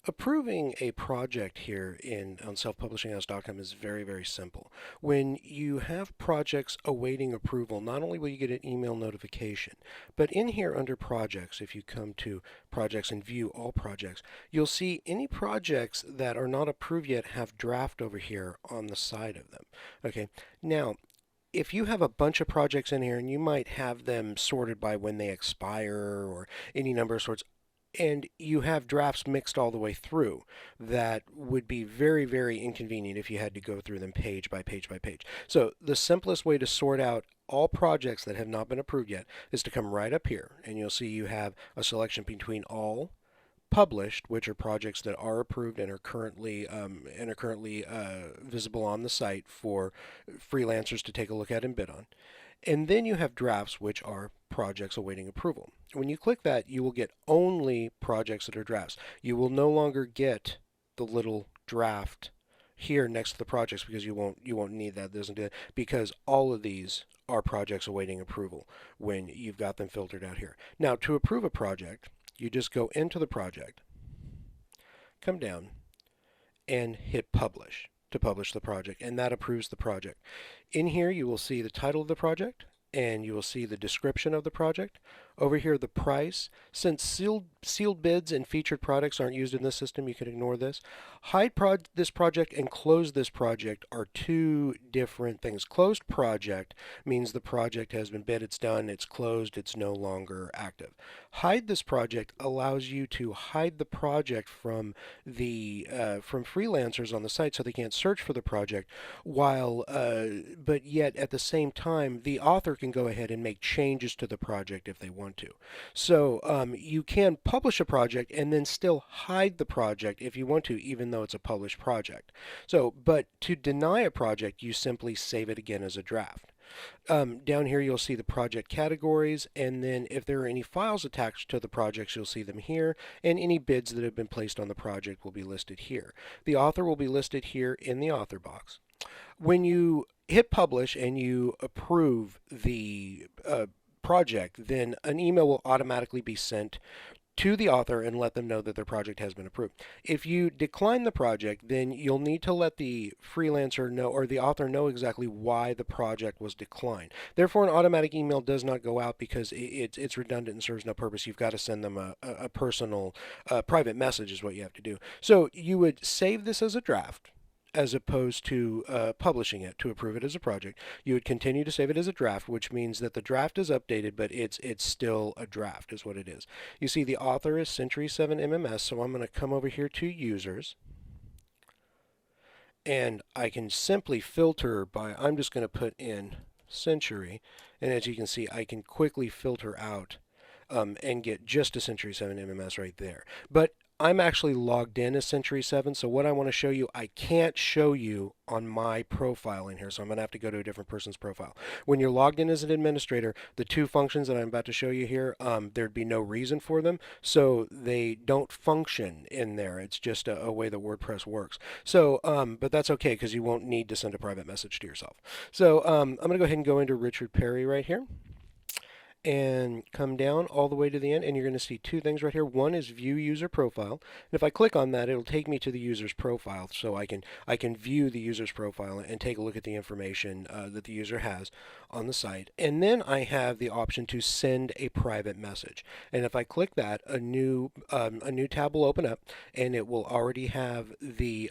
Approving a project here on selfpublishinghouse.com is very, very simple. When you have projects awaiting approval, not only will you get an email notification, but in here under projects, if you come to projects and view all projects, you'll see any projects that are not approved yet have draft over here on the side of them. Okay, now if you have a bunch of projects in here and you might have them sorted by when they expire or any number of sorts, and you have drafts mixed all the way through, that would be very, very inconvenient if you had to go through them page by page by page. So the simplest way to sort out all projects that have not been approved yet is to come right up here, and you'll see you have a selection between all, published, which are projects that are approved and are currently visible on the site for freelancers to take a look at and bid on. And then you have drafts, which are projects awaiting approval. When you click that, you will get only projects that are drafts. You will no longer get the little draft here next to the projects because you won't need that. It doesn't do that because all of these are projects awaiting approval when you've got them filtered out here. Now, to approve a project, you just go into the project, come down, and hit publish to publish the project, and that approves the project. In here you will see the title of the project, and you will see the description of the project. Over here, the price. Since sealed bids and featured products aren't used in this system, you can ignore this. Hide this project and close this project are two different things. Closed project means the project has been bid, it's done, it's closed, it's no longer active. Hide this project allows you to hide the project from freelancers on the site so they can't search for the project, but yet at the same time the author can go ahead and make changes to the project if they want to. So you can publish a project and then still hide the project if you want to, even though it's a published project. So, but to deny a project, you simply save it again as a draft. Down here you'll see the project categories, and then if there are any files attached to the projects, you'll see them here, and any bids that have been placed on the project will be listed here. The author will be listed here in the author box. When you hit publish and you approve the project, then an email will automatically be sent to the author and let them know that their project has been approved. If you decline the project, then you'll need to let the freelancer know or the author know exactly why the project was declined. Therefore, an automatic email does not go out because it's redundant and serves no purpose. You've got to send them a personal private message is what you have to do. So you would save this as a draft as opposed to publishing it to approve it as a project. You would continue to save it as a draft, which means that the draft is updated, but it's still a draft is what it is. You see the author is Century 7 MMS, so I'm going to come over here to users, and I can simply filter by, I'm just going to put in Century, and as you can see, I can quickly filter out and get just a Century 7 MMS right there. But I'm actually logged in as Century 7, so what I want to show you, I can't show you on my profile in here, so I'm going to have to go to a different person's profile. When you're logged in as an administrator, the two functions that I'm about to show you here, there'd be no reason for them, so they don't function in there. It's just a way that WordPress works. So, but that's okay because you won't need to send a private message to yourself. So I'm going to go ahead and go into Richard Perry right here and come down all the way to the end, and you're going to see two things right here. One is view user profile, and if I click on that, it'll take me to the user's profile, so I can view the user's profile and take a look at the information that the user has on the site. And then I have the option to send a private message, and if I click that, a new tab will open up, and it will already have the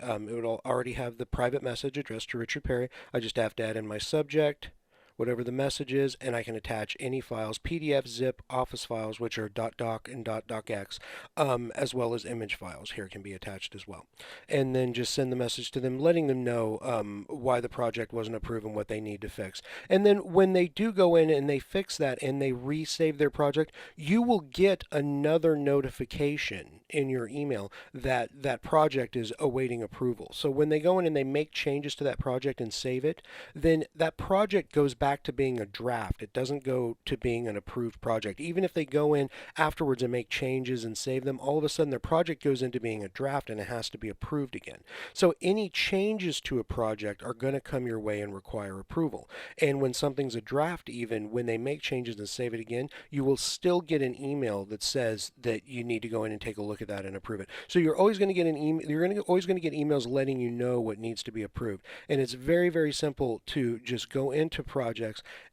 private message addressed to Richard Perry. I just have to add in my subject, whatever the message is, and I can attach any files, PDF, zip, Office files, which are .doc and .docx, as well as image files here can be attached as well. And then just send the message to them, letting them know why the project wasn't approved and what they need to fix. And then when they do go in and they fix that and they resave their project, you will get another notification in your email that that project is awaiting approval. So when they go in and they make changes to that project and save it, then that project goes back to being a draft. It doesn't go to being an approved project. Even if they go in afterwards and make changes and save them, all of a sudden their project goes into being a draft and it has to be approved again. So any changes to a project are going to come your way and require approval. And when something's a draft, even when they make changes and save it again, you will still get an email that says that you need to go in and take a look at that and approve it. So you're always going to get an email. Always going to get emails letting you know what needs to be approved. And it's very, very simple to just go into projects.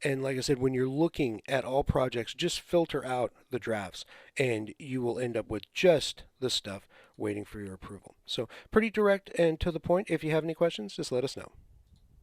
And like I said, when you're looking at all projects, just filter out the drafts and you will end up with just the stuff waiting for your approval. So pretty direct and to the point. If you have any questions, just let us know.